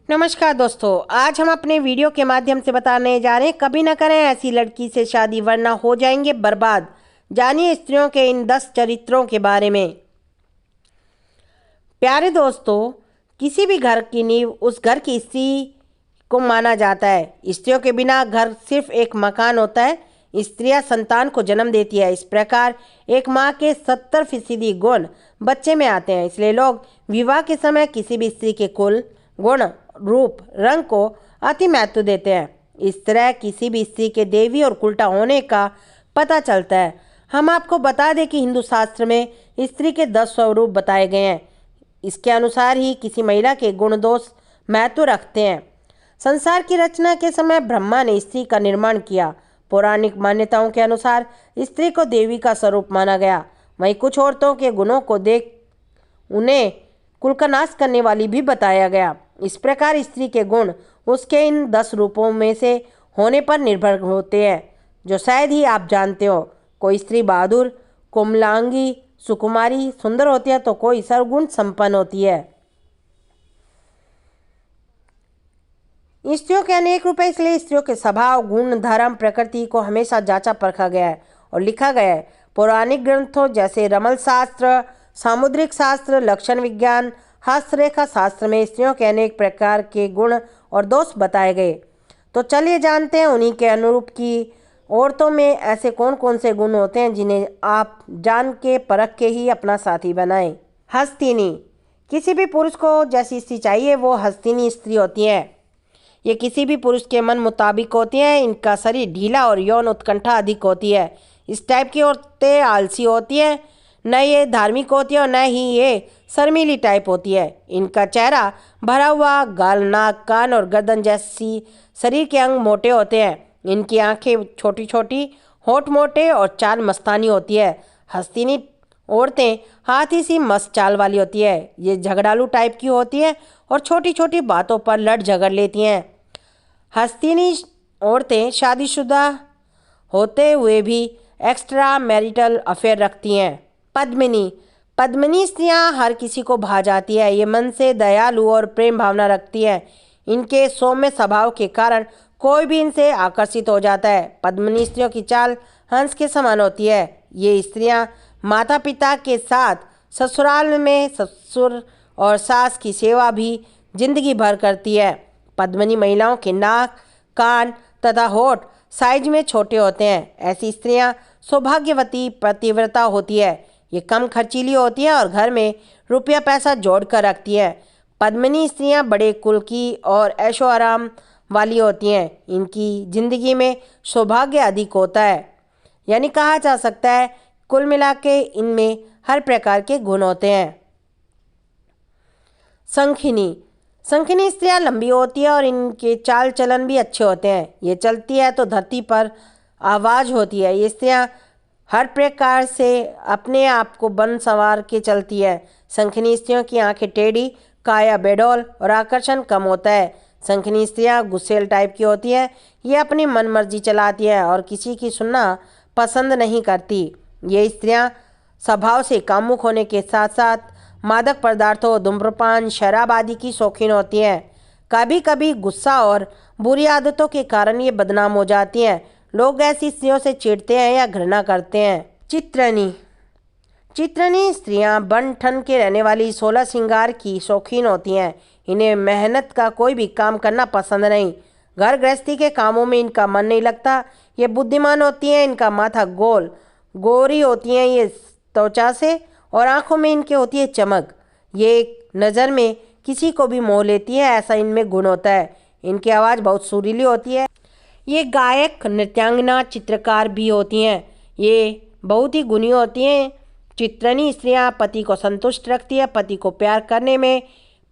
नमस्कार दोस्तों, आज हम अपने वीडियो के माध्यम से बताने जा रहे हैं कभी ना करें ऐसी लड़की से शादी वरना हो जाएंगे बर्बाद। जानिए स्त्रियों के इन 10 चरित्रों के बारे में। प्यारे दोस्तों, किसी भी घर की नींव उस घर की स्त्री को माना जाता है। स्त्रियों के बिना घर सिर्फ एक मकान होता है। स्त्रियां संतान को जन्म देती है। इस प्रकार एक माँ के 70% गुण बच्चे में आते हैं। इसलिए लोग विवाह के समय किसी भी स्त्री के कुल, गुण, रूप, रंग को अति महत्व देते हैं। इस तरह किसी भी स्त्री के देवी और उल्टा होने का पता चलता है। हम आपको बता दें कि हिंदू शास्त्र में स्त्री के 10 स्वरूप बताए गए हैं। इसके अनुसार ही किसी महिला के गुण दोष महत्व रखते हैं। संसार की रचना के समय ब्रह्मा ने स्त्री का निर्माण किया। पौराणिक मान्यताओं के अनुसार स्त्री को देवी का स्वरूप माना गया। वहीं कुछ औरतों के गुणों को देख उन्हें कुल का नाश करने वाली भी बताया गया। इस प्रकार स्त्री के गुण उसके इन 10 रूपों में से होने पर निर्भर होते हैं, जो शायद ही आप जानते हो। कोई स्त्री बहादुर, कोमलांगी, सुकुमारी, सुंदर होती है तो कोई सर्वगुण संपन्न होती है। स्त्रियों के अनेक रूप है, इसलिए स्त्रियों के स्वभाव, गुण, धर्म, प्रकृति को हमेशा जांचा परखा गया है और लिखा गया है। पौराणिक ग्रंथों जैसे रमल शास्त्र, सामुद्रिक शास्त्र, लक्षण विज्ञान, हस्तरेखा शास्त्र में स्त्रियों के अनेक प्रकार के गुण और दोष बताए गए। तो चलिए जानते हैं उन्हीं के अनुरूप की औरतों में ऐसे कौन कौन से गुण होते हैं जिन्हें आप जान के परख के ही अपना साथी बनाएं। हस्तिनी। किसी भी पुरुष को जैसी स्त्री चाहिए वो हस्तिनी स्त्री होती है। ये किसी भी पुरुष के मन मुताबिक होती हैं। इनका शरीर ढीला और यौन उत्कंठा अधिक होती है। इस टाइप की औरतें आलसी होती हैं, न ये धार्मिक होती है और न ही ये शर्मीली टाइप होती है। इनका चेहरा भरा हुआ, गाल, नाक, कान और गर्दन जैसी शरीर के अंग मोटे होते हैं। इनकी आंखें छोटी छोटी, होंठ मोटे और चाल मस्तानी होती है। हस्तिनी औरतें हाथी सी मस्त चाल वाली होती है। ये झगड़ालू टाइप की होती है और छोटी छोटी बातों पर लड़ झगड़ लेती हैं। हस्तिनी औरतें शादीशुदा होते हुए भी एक्स्ट्रा मैरिटल अफेयर रखती हैं। पद्मिनी। पद्मिनी स्त्रियां हर किसी को भा जाती है। ये मन से दयालु और प्रेम भावना रखती है। इनके सौम्य स्वभाव के कारण कोई भी इनसे आकर्षित हो जाता है। पद्मिनी स्त्रियों की चाल हंस के समान होती है। ये स्त्रियां माता पिता के साथ ससुराल में ससुर और सास की सेवा भी जिंदगी भर करती है। पद्मिनी महिलाओं के नाक, कान तथा होठ साइज में छोटे होते हैं। ऐसी स्त्रियां सौभाग्यवती पतिव्रता होती है। ये कम खर्चीली होती है और घर में रुपया पैसा जोड़ कर रखती है। पद्मिनी स्त्रियां बड़े कुल की और ऐशो आराम वाली होती हैं। इनकी जिंदगी में सौभाग्य अधिक होता है। यानी कहा जा सकता है कुल मिला के इनमें हर प्रकार के गुण होते हैं। शंखिनी। शंखिनी स्त्रियां लंबी होती है और इनके चाल चलन भी अच्छे होते हैं। ये चलती है तो धरती पर आवाज़ होती है। ये स्त्रियां हर प्रकार से अपने आप को बन संवार के चलती है। शंखिनी स्त्रियों की आंखें टेढ़ी, काया बेडौल और आकर्षण कम होता है। शंखिनी स्त्रियां गुस्सेल टाइप की होती है। ये अपनी मन मर्जी चलाती है और किसी की सुनना पसंद नहीं करती। ये स्त्रियां स्वभाव से कामुक होने के साथ साथ मादक पदार्थों, धूम्रपान, शराब आदि की शौकीन होती हैं। कभी कभी गुस्सा और बुरी आदतों के कारण ये बदनाम हो जाती हैं। लोग ऐसी स्त्रियों से चिढ़ते हैं या घृणा करते हैं। चित्रनी। चित्रनी स्त्रियां बन ठन के रहने वाली 16 श्रृंगार की शौकीन होती हैं। इन्हें मेहनत का कोई भी काम करना पसंद नहीं। घर गृहस्थी के कामों में इनका मन नहीं लगता। ये बुद्धिमान होती हैं। इनका माथा गोल, गोरी होती हैं ये त्वचा से और आंखों में इनके होती है चमक। ये एक नज़र में किसी को भी मोह लेती है, ऐसा इनमें गुण होता है। इनकी आवाज़ बहुत सुरीली होती है। ये गायक, नृत्यांगना, चित्रकार भी होती हैं। ये बहुत ही गुणी होती हैं। चित्रनी स्त्रियां पति को संतुष्ट रखती है, पति को प्यार करने में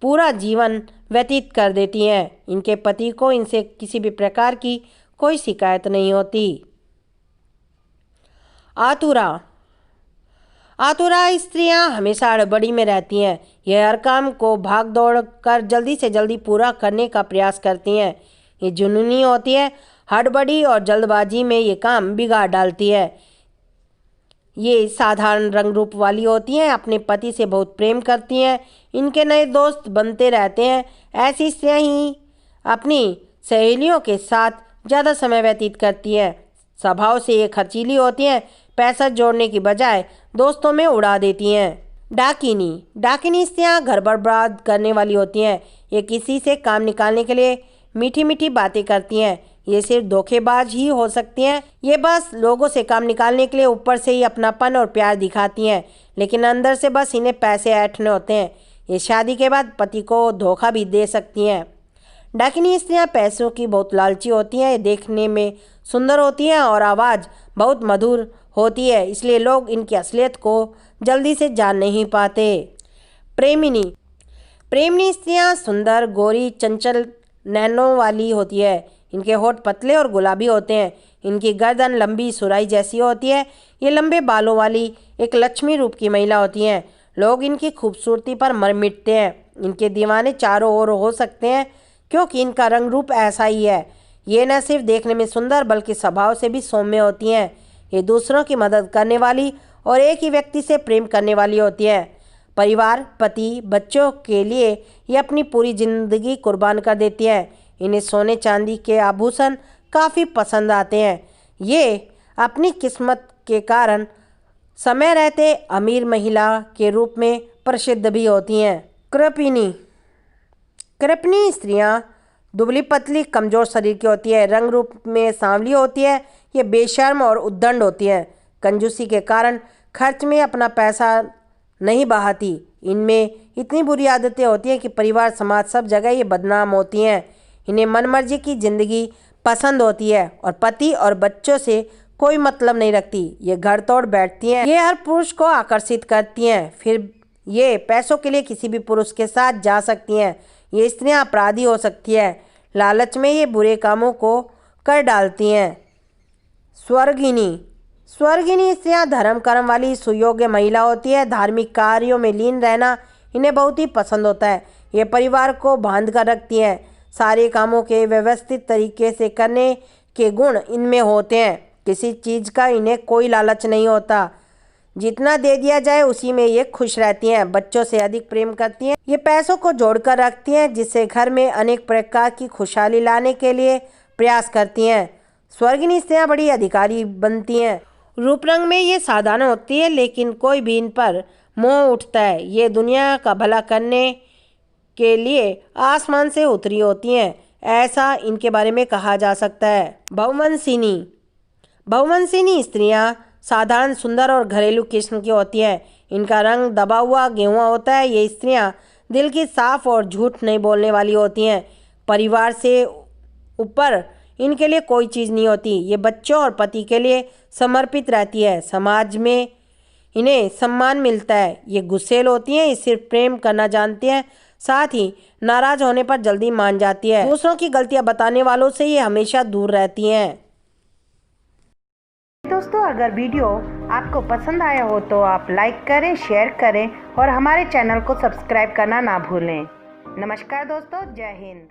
पूरा जीवन व्यतीत कर देती हैं। इनके पति को इनसे किसी भी प्रकार की कोई शिकायत नहीं होती। आतुरा। आतुरा स्त्रियां हमेशा हड़बड़ी में रहती हैं। यह हर काम को भाग दौड़ कर जल्दी से जल्दी पूरा करने का प्रयास करती हैं। ये जुनूनी होती है। हड़बड़ी और जल्दबाजी में ये काम बिगाड़ डालती है। ये साधारण रंग रूप वाली होती हैं, अपने पति से बहुत प्रेम करती हैं, इनके नए दोस्त बनते रहते हैं। ऐसी स्त्रियाँ ही अपनी सहेलियों के साथ ज़्यादा समय व्यतीत करती हैं। स्वभाव से ये खर्चीली होती हैं, पैसा जोड़ने की बजाय दोस्तों में उड़ा देती हैं। डाकिनी स्त्रियाँ घर बर्बाद करने वाली होती हैं। ये किसी से काम निकालने के लिए मीठी मीठी बातें करती हैं। ये सिर्फ धोखेबाज ही हो सकती हैं। ये बस लोगों से काम निकालने के लिए ऊपर से ही अपनापन और प्यार दिखाती हैं, लेकिन अंदर से बस इन्हें पैसे ऐंठने होते हैं। ये शादी के बाद पति को धोखा भी दे सकती हैं। डाकिनी स्त्रियाँ पैसों की बहुत लालची होती हैं। देखने में सुंदर होती हैं और आवाज़ बहुत मधुर होती है, इसलिए लोग इनकी असलियत को जल्दी से जान नहीं पाते। प्रेमिनी स्त्रियाँ सुंदर, गोरी, चंचल नैनों वाली होती है। इनके होठ पतले और गुलाबी होते हैं। इनकी गर्दन लंबी सुराही जैसी होती है। ये लंबे बालों वाली एक लक्ष्मी रूप की महिला होती हैं। लोग इनकी खूबसूरती पर मर मिटते हैं। इनके दीवाने चारों ओर हो सकते हैं, क्योंकि इनका रंग रूप ऐसा ही है। ये न सिर्फ देखने में सुंदर बल्कि स्वभाव से भी सौम्य होती हैं। ये दूसरों की मदद करने वाली और एक ही व्यक्ति से प्रेम करने वाली होती है। परिवार, पति, बच्चों के लिए ये अपनी पूरी जिंदगी कुर्बान कर देती हैं। इन्हें सोने चांदी के आभूषण काफ़ी पसंद आते हैं। ये अपनी किस्मत के कारण समय रहते अमीर महिला के रूप में प्रसिद्ध भी होती हैं। कृपणी स्त्रियां दुबली पतली कमज़ोर शरीर की होती है। रंग रूप में सांवली होती है। ये बेशर्म और उद्दंड होती है। कंजूसी के कारण खर्च में अपना पैसा नहीं बहाती। इनमें इतनी बुरी आदतें होती हैं कि परिवार, समाज, सब जगह ये बदनाम होती हैं। इन्हें मनमर्जी की ज़िंदगी पसंद होती है और पति और बच्चों से कोई मतलब नहीं रखती। ये घर तोड़ बैठती हैं। ये हर पुरुष को आकर्षित करती हैं, फिर ये पैसों के लिए किसी भी पुरुष के साथ जा सकती हैं। ये स्त्रियां अपराधी हो सकती है। लालच में ये बुरे कामों को कर डालती हैं। स्वर्गिनी स्त्रियां धर्म कर्म वाली सुयोग्य महिला होती है। धार्मिक कार्यों में लीन रहना इन्हें बहुत ही पसंद होता है। ये परिवार को बांध कर रखती हैं। सारे कामों के व्यवस्थित तरीके से करने के गुण इनमें होते हैं। किसी चीज़ का इन्हें कोई लालच नहीं होता। जितना दे दिया जाए उसी में ये खुश रहती हैं। बच्चों से अधिक प्रेम करती हैं। ये पैसों को जोड़कर रखती हैं, जिससे घर में अनेक प्रकार की खुशहाली लाने के लिए प्रयास करती हैं। स्वर्गिनी स्त्रियाँ बड़ी अधिकारी बनती हैं। रूप रंग में ये साधारण होती है, लेकिन कोई भी इन पर मोह उठता है। ये दुनिया का भला करने के लिए आसमान से उतरी होती हैं, ऐसा इनके बारे में कहा जा सकता है। बहुवंशिनी स्त्रियाँ साधारण, सुंदर और घरेलू किस्म की होती हैं। इनका रंग दबा हुआ गेहुआ होता है। ये स्त्रियाँ दिल की साफ और झूठ नहीं बोलने वाली होती हैं। परिवार से ऊपर इनके लिए कोई चीज़ नहीं होती। ये बच्चों और पति के लिए समर्पित रहती है। समाज में इन्हें सम्मान मिलता है। ये गुस्सैल होती हैं। ये सिर्फ प्रेम करना जानती हैं, साथ ही नाराज होने पर जल्दी मान जाती है। दूसरों की गलतियां बताने वालों से ये हमेशा दूर रहती हैं। दोस्तों, अगर वीडियो आपको पसंद आया हो तो आप लाइक करें, शेयर करें और हमारे चैनल को सब्सक्राइब करना ना भूलें। नमस्कार दोस्तों, जय हिंद।